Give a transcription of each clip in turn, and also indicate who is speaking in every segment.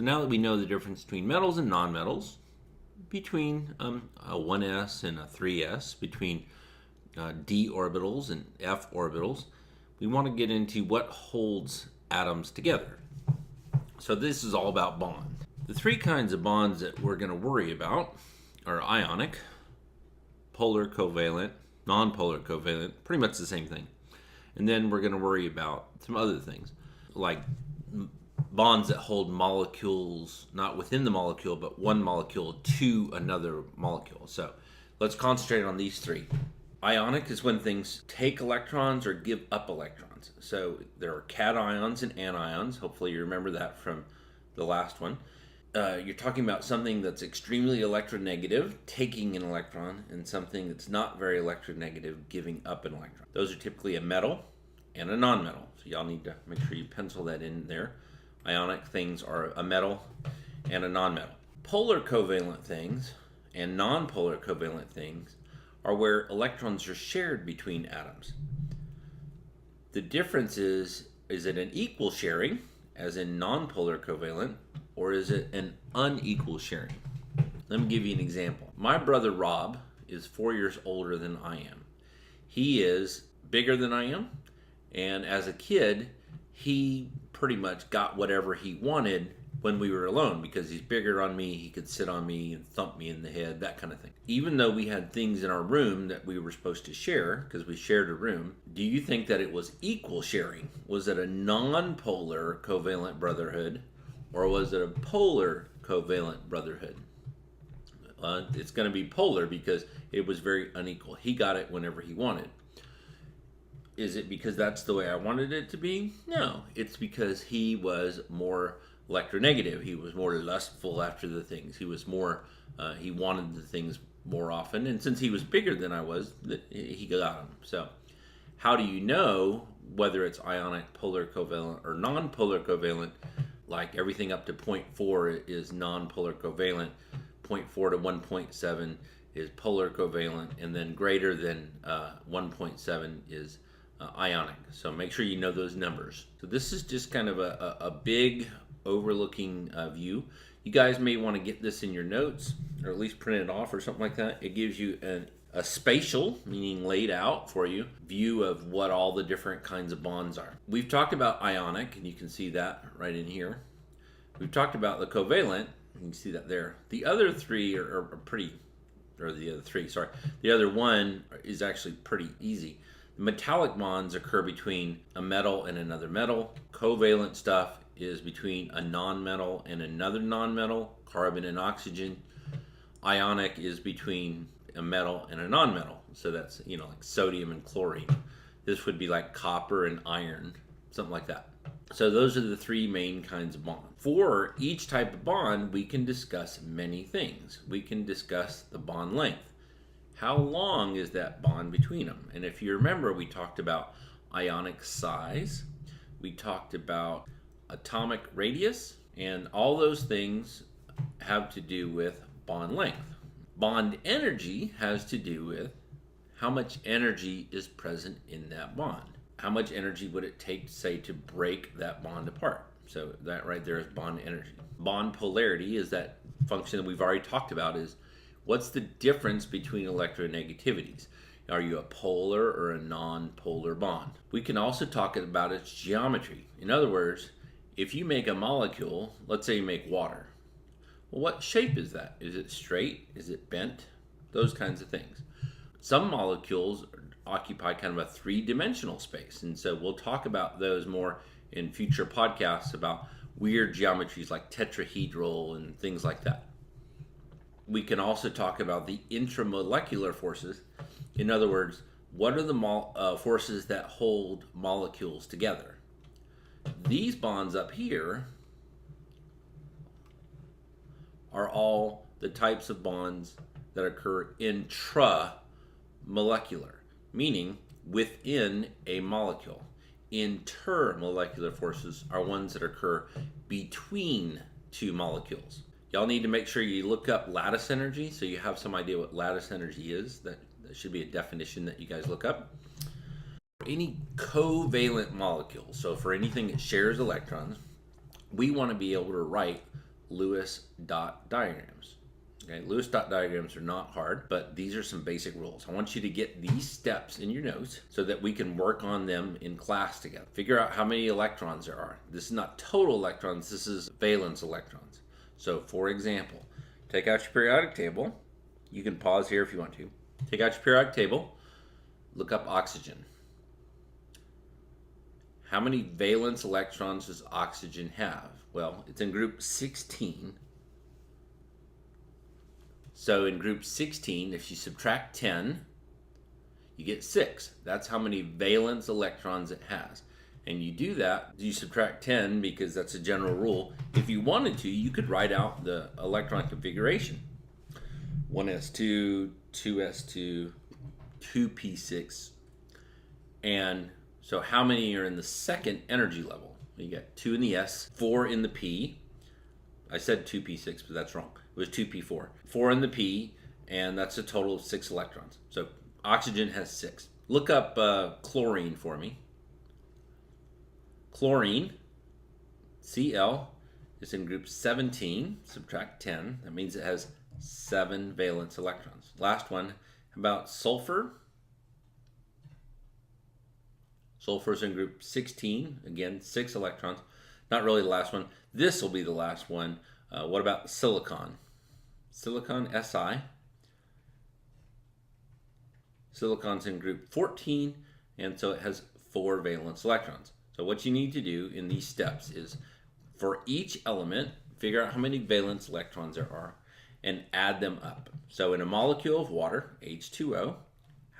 Speaker 1: now that we know the difference between metals and nonmetals, between a 1s and a 3s, between d orbitals and f orbitals, we want to get into what holds atoms together. So this is all about bond. The three kinds of bonds that we're going to worry about are ionic, polar covalent, nonpolar covalent, pretty much the same thing. And then we're going to worry about some other things, like bonds that hold molecules, not within the molecule, but one molecule to another molecule. So let's concentrate on these three. Ionic is when things take electrons or give up electrons. So there are cations and anions. Hopefully you remember that from the last one. You're talking about something that's extremely electronegative, taking an electron, and something that's not very electronegative, giving up an electron. Those are typically a metal and a nonmetal. So y'all need to make sure you pencil that in there. Ionic things are a metal and a nonmetal. Polar covalent things and nonpolar covalent things are where electrons are shared between atoms. The difference is it an equal sharing, as in nonpolar covalent, or is it an unequal sharing? Let me give you an example. My brother Rob is 4 years older than I am. He is bigger than I am, and as a kid, he pretty much got whatever he wanted when we were alone, because he's bigger on me, he could sit on me and thump me in the head, that kind of thing. Even though we had things in our room that we were supposed to share, because we shared a room, do you think that it was equal sharing? Was it a non-polar covalent brotherhood, or was it a polar covalent brotherhood? It's going to be polar because it was very unequal. He got it whenever he wanted. Is it because that's the way I wanted it to be? No, it's because he was more electronegative. He was more lustful after the things. He was more, he wanted the things more often. And since he was bigger than I was, he got them. So how do you know whether it's ionic, polar covalent, or non-polar covalent? Like everything up to 0.4 is non-polar covalent, 0.4 to 1.7 is polar covalent, and then greater than 1.7 is ionic. So make sure you know those numbers. So this is just kind of a big overlooking view. You guys may want to get this in your notes, or at least print it off or something like that. It gives you a spatial, meaning laid out for you, view of what all the different kinds of bonds are. We've talked about ionic, and you can see that right in here. We've talked about the covalent, you can see that there. The other three are pretty, or the other three, sorry. The other one is actually pretty easy. Metallic bonds occur between a metal and another metal. Covalent stuff is between a nonmetal and another nonmetal, carbon and oxygen. Ionic is between a metal and a nonmetal. So that's, like sodium and chlorine. This would be like copper and iron, something like that. So those are the three main kinds of bonds. For each type of bond, we can discuss many things. We can discuss the bond length. How long is that bond between them? And if you remember, we talked about ionic size. We talked about atomic radius, and all those things have to do with bond length. Bond energy has to do with how much energy is present in that bond. How much energy would it take, say, to break that bond apart? So that right there is bond energy. Bond polarity is that function that we've already talked about, is what's the difference between electronegativities? Are you a polar or a non-polar bond? We can also talk about its geometry. In other words, if you make a molecule, let's say you make water, well, what shape is that? Is it straight? Is it bent? Those kinds of things. Some molecules occupy kind of a three-dimensional space, and so we'll talk about those more in future podcasts about weird geometries like tetrahedral and things like that. We can also talk about the intramolecular forces. In other words, what are the forces that hold molecules together? These bonds up here are all the types of bonds that occur intramolecular, meaning within a molecule. Intermolecular forces are ones that occur between two molecules. Y'all need to make sure you look up lattice energy so you have some idea what lattice energy is. That should be a definition that you guys look up. Any covalent molecule, so for anything that shares electrons, we want to be able to write Lewis dot diagrams. Okay, Lewis dot diagrams are not hard, but these are some basic rules. I want you to get these steps in your notes so that we can work on them in class together. Figure out how many electrons there are. This is not total electrons, this is valence electrons. So for example, take out your periodic table. You can pause here if you want to. Take out your periodic table, look up oxygen. How many valence electrons does oxygen have? Well, it's in group 16. So in group 16, if you subtract 10, you get 6. That's how many valence electrons it has. And you do that, you subtract 10 because that's a general rule. If you wanted to, you could write out the electron configuration. 1s2, 2s2, 2p6. And so how many are in the second energy level? You got 2 in the S, 4 in the P. I said 2p6, but that's wrong. It was 2p4. 4 in the P, and that's a total of 6 electrons. So oxygen has 6. Look up chlorine for me. Chlorine, Cl, is in group 17. Subtract 10. That means it has 7 valence electrons. Last one, how about sulfur? Sulfur is in group 16. Again, 6 electrons. Not really the last one. This will be the last one. What about silicon? Silicon, Si. Silicon's in group 14, and so it has 4 valence electrons. So what you need to do in these steps is, for each element, figure out how many valence electrons there are and add them up. So in a molecule of water, H2O,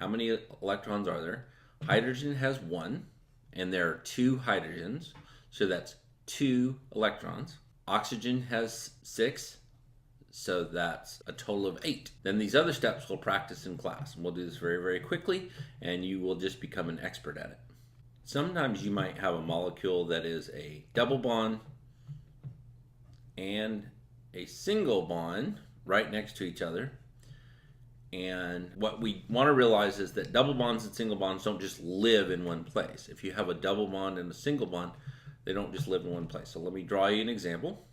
Speaker 1: how many electrons are there? Hydrogen has 1, and there are 2 hydrogens, so that's 2 electrons. Oxygen has 6, so that's a total of 8. Then these other steps we'll practice in class, and we'll do this very, very quickly, and you will just become an expert at it. Sometimes you might have a molecule that is a double bond and a single bond right next to each other. And what we want to realize is that double bonds and single bonds don't just live in one place. If you have a double bond and a single bond, they don't just live in one place. So let me draw you an example.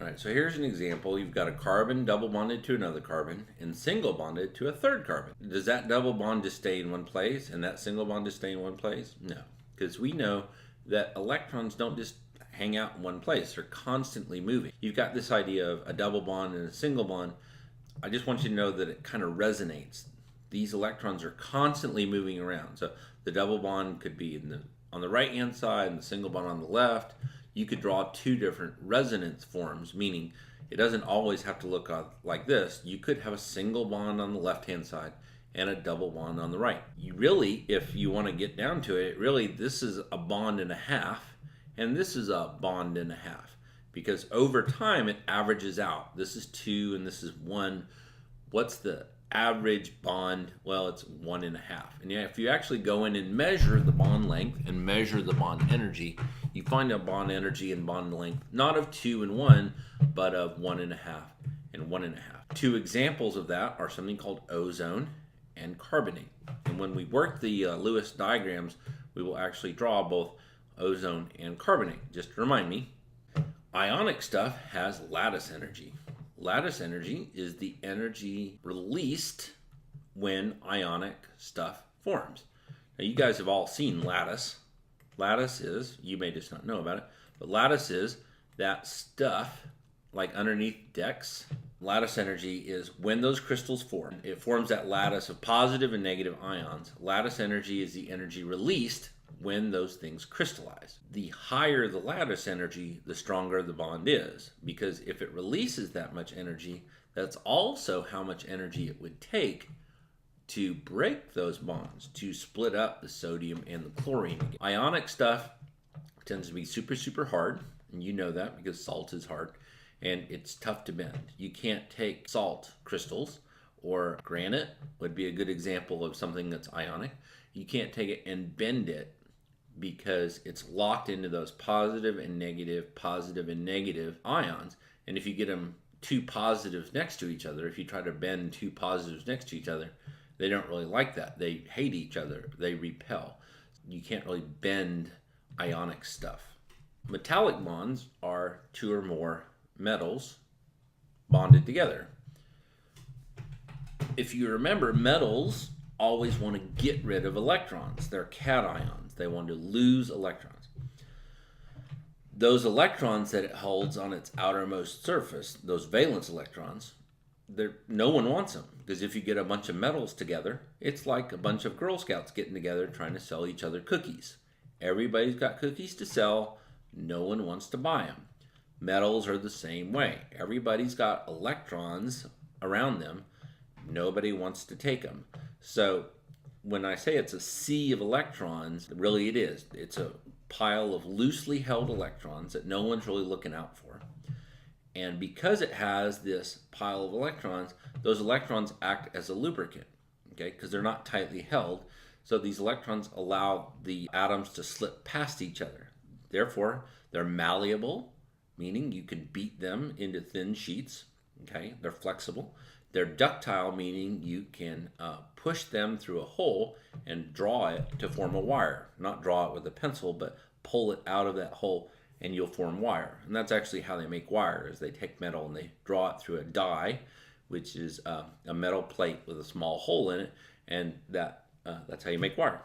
Speaker 1: All right, so here's an example. You've got a carbon double bonded to another carbon and single bonded to a third carbon. Does that double bond just stay in one place and that single bond just stay in one place? No, because we know that electrons don't just hang out in one place. They're constantly moving. You've got this idea of a double bond and a single bond. I just want you to know that it kind of resonates. These electrons are constantly moving around. So the double bond could be on the right hand side and the single bond on the left. You could draw 2 different resonance forms, meaning it doesn't always have to look like this. You could have a single bond on the left hand side and a double bond on the right. You really, if you want to get down to it, really this is a bond and a half, and this is a bond and a half. Because over time it averages out. This is 2 and this is 1. What's the average bond? Well, it's 1.5. And yeah, if you actually go in and measure the bond length and measure the bond energy, you find a bond energy and bond length not of 2 and 1, but of 1.5 and 1.5. 2 examples of that are something called ozone and carbonate. And when we work the Lewis diagrams, we will actually draw both ozone and carbonate. Just to remind me, ionic stuff has lattice energy. Lattice energy is the energy released when ionic stuff forms. Now you guys have all seen lattice. Lattice is, you may just not know about it, but lattice is that stuff like underneath decks. Lattice energy is when those crystals form. It forms that lattice of positive and negative ions. Lattice energy is the energy released when those things crystallize. The higher the lattice energy, the stronger the bond is, because if it releases that much energy, that's also how much energy it would take to break those bonds, to split up the sodium and the chlorine. Ionic stuff tends to be super, super hard, and you know that because salt is hard, and it's tough to bend. You can't take salt crystals, or granite would be a good example of something that's ionic. You can't take it and bend it because it's locked into those positive and negative ions. And if you get them 2 positives next to each other, if you try to bend 2 positives next to each other, they don't really like that. They hate each other. They repel. You can't really bend ionic stuff. Metallic bonds are 2 or more metals bonded together. If you remember, metals always want to get rid of electrons. They're cations. They want to lose electrons. Those electrons that it holds on its outermost surface, those valence electrons, no one wants them, because if you get a bunch of metals together, it's like a bunch of Girl Scouts getting together trying to sell each other cookies. Everybody's got cookies to sell. No one wants to buy them. Metals are the same way. Everybody's got electrons around them. Nobody wants to take them. So when I say it's a sea of electrons, really it is. It's a pile of loosely held electrons that no one's really looking out for. And because it has this pile of electrons, those electrons act as a lubricant, okay, because they're not tightly held. So these electrons allow the atoms to slip past each other. Therefore, they're malleable, meaning you can beat them into thin sheets, okay? They're flexible. They're ductile, meaning you can push them through a hole and draw it to form a wire. Not draw it with a pencil, but pull it out of that hole and you'll form wire. And that's actually how they make wire, is they take metal and they draw it through a die, which is a metal plate with a small hole in it, and that's how you make wire.